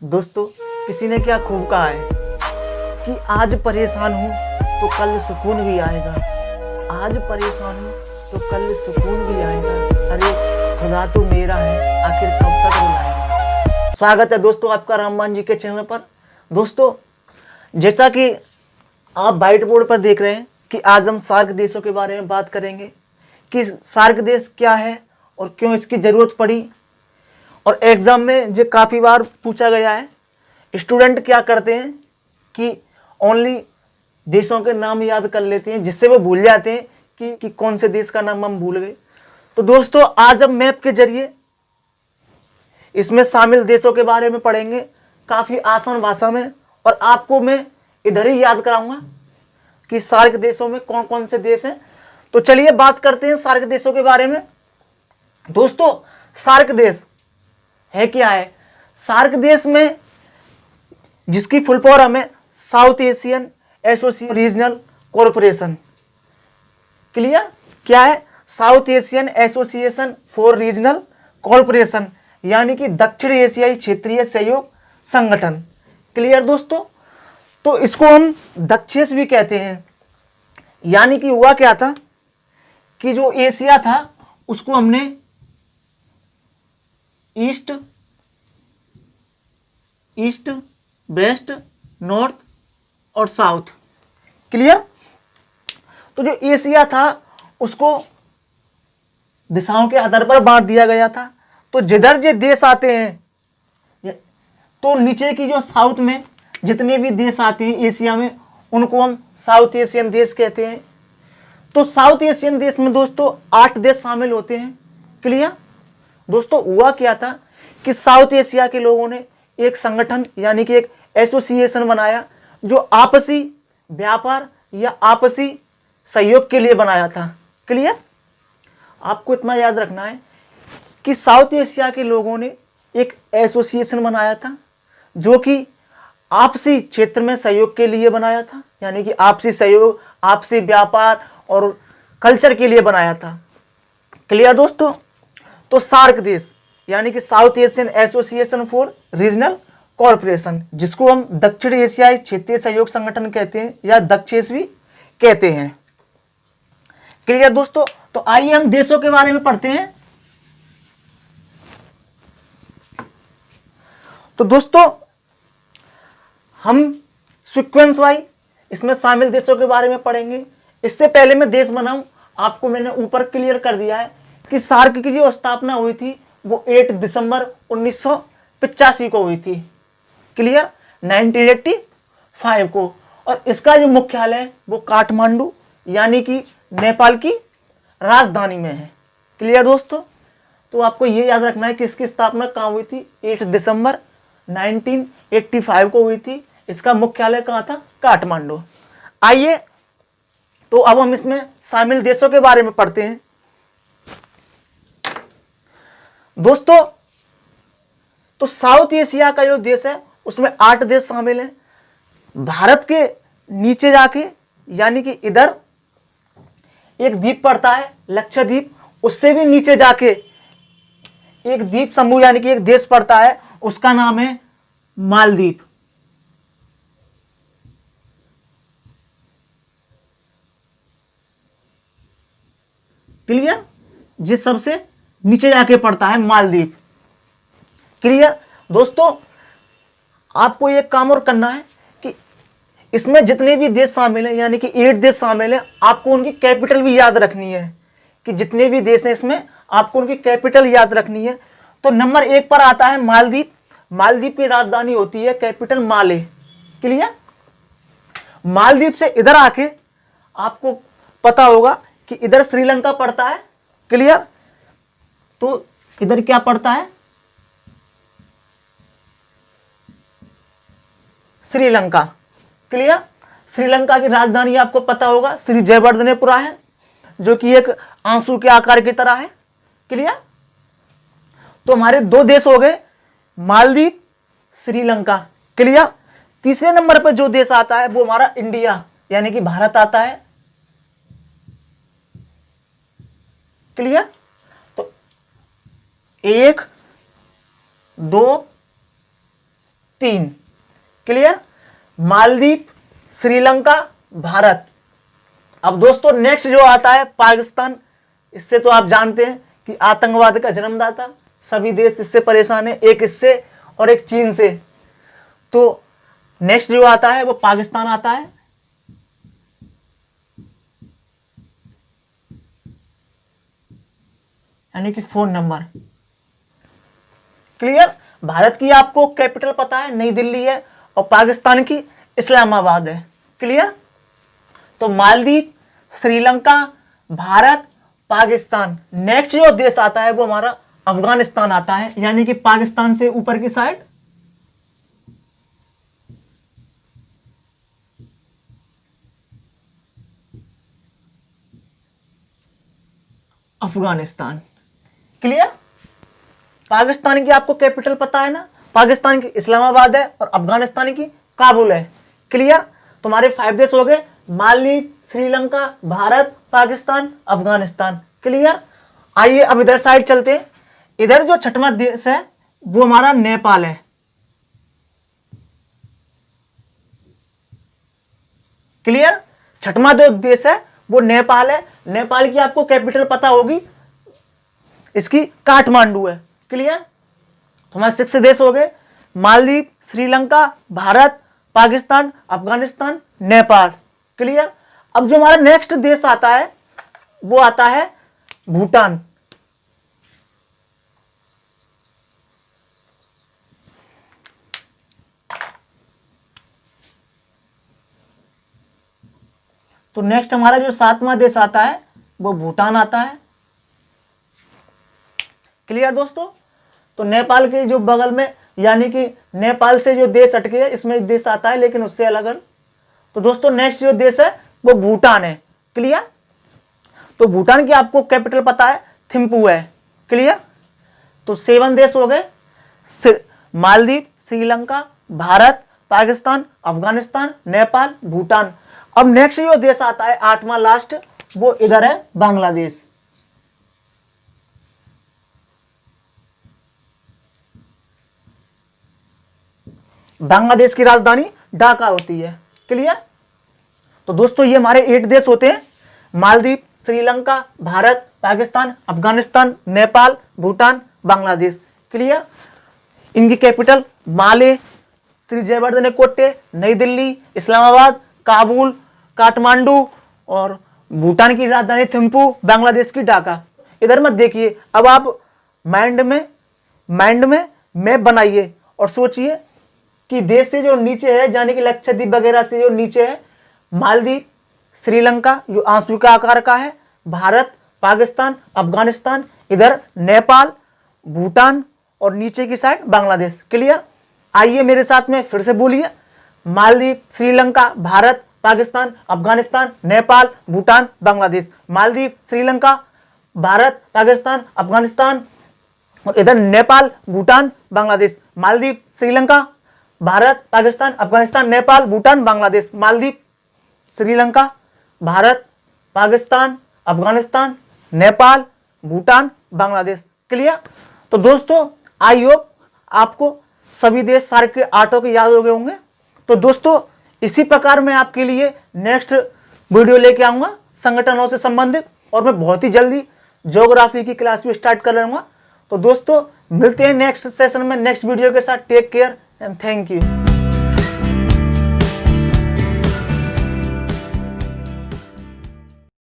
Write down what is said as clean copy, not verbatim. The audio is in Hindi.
दोस्तों, किसी ने क्या खूब कहा है कि आज परेशान हूँ तो कल सुकून भी आएगा। आज परेशान हूँ तो कल सुकून भी आएगा। अरे खुदा तो मेरा है, आखिर कब तक रुलाएगा। स्वागत है दोस्तों आपका राममान जी के चैनल पर। दोस्तों, जैसा कि आप व्हाइट बोर्ड पर देख रहे हैं कि आज हम सार्क देशों के बारे में बात करेंगे कि सार्क देश क्या है और क्यों इसकी ज़रूरत पड़ी। और एग्ज़ाम में जो काफ़ी बार पूछा गया है, स्टूडेंट क्या करते हैं कि ओनली देशों के नाम याद कर लेते हैं, जिससे वो भूल जाते हैं कि कौन से देश का नाम हम भूल गए। तो दोस्तों, आज हम मैप के जरिए इसमें शामिल देशों के बारे में पढ़ेंगे काफ़ी आसान भाषा में, और आपको मैं इधर ही याद कराऊंगा कि सार्क देशों में कौन कौन से देश हैं। तो चलिए बात करते हैं सार्क देशों के बारे में। दोस्तों, सार्क देश है क्या है? सार्क देश में जिसकी फुल फॉर्म है south Asian association regional corporation. Clear? क्या है? South Asian association for regional corporation, यानी कि दक्षिण एशियाई क्षेत्रीय सहयोग संगठन। क्लियर दोस्तों? तो इसको हम दक्षेस भी कहते हैं। यानी कि हुआ क्या था कि जो एशिया था उसको हमने ईस्ट, वेस्ट, नॉर्थ और साउथ। क्लियर? तो जो एशिया था उसको दिशाओं के आधार पर बांट दिया गया था। तो जिधर जो देश आते हैं, तो नीचे की जो साउथ में जितने भी देश आते हैं एशिया में, उनको हम साउथ एशियन देश कहते हैं। तो साउथ एशियन देश में दोस्तों 8 देश शामिल होते हैं। क्लियर? दोस्तों, हुआ क्या था कि साउथ एशिया के लोगों ने एक संगठन यानी कि एक एसोसिएशन बनाया जो आपसी व्यापार या आपसी सहयोग के लिए बनाया था। क्लियर? आपको इतना याद रखना है कि साउथ एशिया के लोगों ने एक एसोसिएशन बनाया था जो कि आपसी क्षेत्र में सहयोग के लिए बनाया था, यानी कि आपसी सहयोग, आपसी व्यापार और कल्चर के लिए बनाया था। क्लियर दोस्तों? तो सार्क देश यानी कि south Asian association for regional corporation, जिसको हम दक्षिण एशियाई क्षेत्रीय सहयोग संगठन कहते हैं या दक्षेस भी कहते हैं। क्लियर दोस्तों? तो आइए हम देशों के बारे में पढ़ते हैं। तो दोस्तों, हम सीक्वेंस वाइज इसमें शामिल देशों के बारे में पढ़ेंगे। इससे पहले मैं देश बनाऊं, आपको मैंने ऊपर क्लियर कर दिया है कि सार्क की जो स्थापना हुई थी वो 8 दिसंबर 1985 को हुई थी। क्लियर? 1985 को। और इसका जो मुख्यालय है वो काठमांडू यानी कि नेपाल की राजधानी में है। क्लियर दोस्तों? तो आपको ये याद रखना है कि इसकी स्थापना कहाँ हुई थी? 8 दिसंबर 1985 को हुई थी। इसका मुख्यालय कहाँ था? काठमांडू। आइए तो अब हम इसमें शामिल देशों के बारे में पढ़ते हैं। दोस्तों, तो साउथ एशिया का जो देश है उसमें 8 देश शामिल हैं। भारत के नीचे जाके यानी कि इधर एक द्वीप पड़ता है लक्षद्वीप, उससे भी नीचे जाके एक द्वीप समूह यानी कि एक देश पड़ता है, उसका नाम है मालदीव। क्लियर? जिस सबसे नीचे जाके पड़ता है मालदीव। क्लियर? दोस्तों, आपको एक काम और करना है कि इसमें जितने भी देश शामिल हैं यानी कि 8 देश शामिल हैं, आपको उनकी कैपिटल भी याद रखनी है कि जितने भी देश हैं इसमें आपको उनकी कैपिटल याद रखनी है। तो नंबर 1 पर आता है मालदीव। मालदीव की राजधानी होती है कैपिटल माले। क्लियर? मालदीव से इधर आके आपको पता होगा कि इधर श्रीलंका पड़ता है। क्लियर? तो इधर क्या पड़ता है? श्रीलंका। क्लियर? श्रीलंका की राजधानी आपको पता होगा श्री जयवर्धनेपुरा है, जो कि एक आंसू के आकार की तरह है। क्लियर? तो हमारे 2 देश हो गए, मालदीव, श्रीलंका। क्लियर? तीसरे नंबर पर जो देश आता है वो हमारा इंडिया यानी कि भारत आता है। क्लियर? तो 1, 2, 3। क्लियर? मालदीव, श्रीलंका, भारत। अब दोस्तों नेक्स्ट जो आता है पाकिस्तान। इससे तो आप जानते हैं कि आतंकवाद का जन्मदाता, सभी देश इससे परेशान है, एक इससे और एक चीन से। तो नेक्स्ट जो आता है वो पाकिस्तान आता है। यानी कि 4 नंबर। क्लियर? भारत की आपको कैपिटल पता है, नई दिल्ली है, और पाकिस्तान की इस्लामाबाद है। क्लियर? तो मालदीव, श्रीलंका, भारत, पाकिस्तान। नेक्स्ट जो देश आता है वो हमारा अफगानिस्तान आता है, यानी कि पाकिस्तान से ऊपर की साइड अफगानिस्तान। क्लियर? पाकिस्तान की आपको कैपिटल पता है ना, पाकिस्तान की इस्लामाबाद है और अफगानिस्तान की काबुल है। क्लियर? तुम्हारे 5 देश हो गए, मालदीव, श्रीलंका, भारत, पाकिस्तान, अफगानिस्तान। क्लियर? आइए अब इधर साइड चलते हैं। इधर जो छठवां देश है वो हमारा नेपाल है। क्लियर? छठवां जो देश है वो नेपाल है। नेपाल की आपको कैपिटल पता होगी, इसकी काठमांडू है। क्लियर? तो हमारे 6 देश हो गए, मालदीव, श्रीलंका, भारत, पाकिस्तान, अफगानिस्तान, नेपाल। क्लियर? अब जो हमारा नेक्स्ट देश आता है वो आता है भूटान। तो नेक्स्ट हमारा जो 7वां देश आता है वो भूटान आता है। क्लियर दोस्तों? तो नेपाल के जो बगल में, यानी कि नेपाल से जो देश हटके है इसमें देश आता है, लेकिन उससे अलग अलग। तो दोस्तों नेक्स्ट जो देश है वो भूटान है। क्लियर? तो भूटान की आपको कैपिटल पता है, थिम्पू है। क्लियर? तो 7 देश हो गए, मालदीव, श्रीलंका, भारत, पाकिस्तान, अफगानिस्तान, नेपाल, भूटान। अब नेक्स्ट जो देश आता है 8वां लास्ट, वो इधर है बांग्लादेश। बांग्लादेश की राजधानी ढाका होती है। क्लियर? तो दोस्तों ये हमारे 8 देश होते हैं, मालदीव, श्रीलंका, भारत, पाकिस्तान, अफगानिस्तान, नेपाल, भूटान, बांग्लादेश। क्लियर? इनकी कैपिटल माले, श्री जयवर्धन कोटे, नई दिल्ली, इस्लामाबाद, काबुल, काठमांडू, और भूटान की राजधानी थिम्पू, बांग्लादेश की ढाका। इधर मत देखिए, अब आप माइंड में मैप बनाइए और सोचिए कि देश से जो नीचे है, यानी कि लक्षद्वीप वगैरह से जो नीचे है, मालदीव, श्रीलंका जो आंसू का आकार का है, भारत, पाकिस्तान, अफगानिस्तान, इधर नेपाल, भूटान, और नीचे की साइड बांग्लादेश। क्लियर? आइए मेरे साथ में फिर से बोलिए, मालदीव, श्रीलंका, भारत, पाकिस्तान, अफगानिस्तान, नेपाल, भूटान, बांग्लादेश। मालदीव, श्रीलंका, भारत, पाकिस्तान, अफगानिस्तान, और इधर नेपाल, भूटान, बांग्लादेश। मालदीव, श्रीलंका, भारत, पाकिस्तान, अफगानिस्तान, नेपाल, भूटान, बांग्लादेश। मालदीव, श्रीलंका, भारत, पाकिस्तान, अफगानिस्तान, नेपाल, भूटान, बांग्लादेश। क्लियर? तो दोस्तों आई होप आपको सभी देश सारे के 8 के याद हो गए होंगे। तो दोस्तों इसी प्रकार मैं आपके लिए नेक्स्ट वीडियो लेके आऊंगा संगठनों से संबंधित, और मैं बहुत ही जल्दी ज्योग्राफी की क्लास भी स्टार्ट कर लूंगा। तो दोस्तों मिलते हैं नेक्स्ट सेशन में नेक्स्ट वीडियो के साथ। Take care and thank you.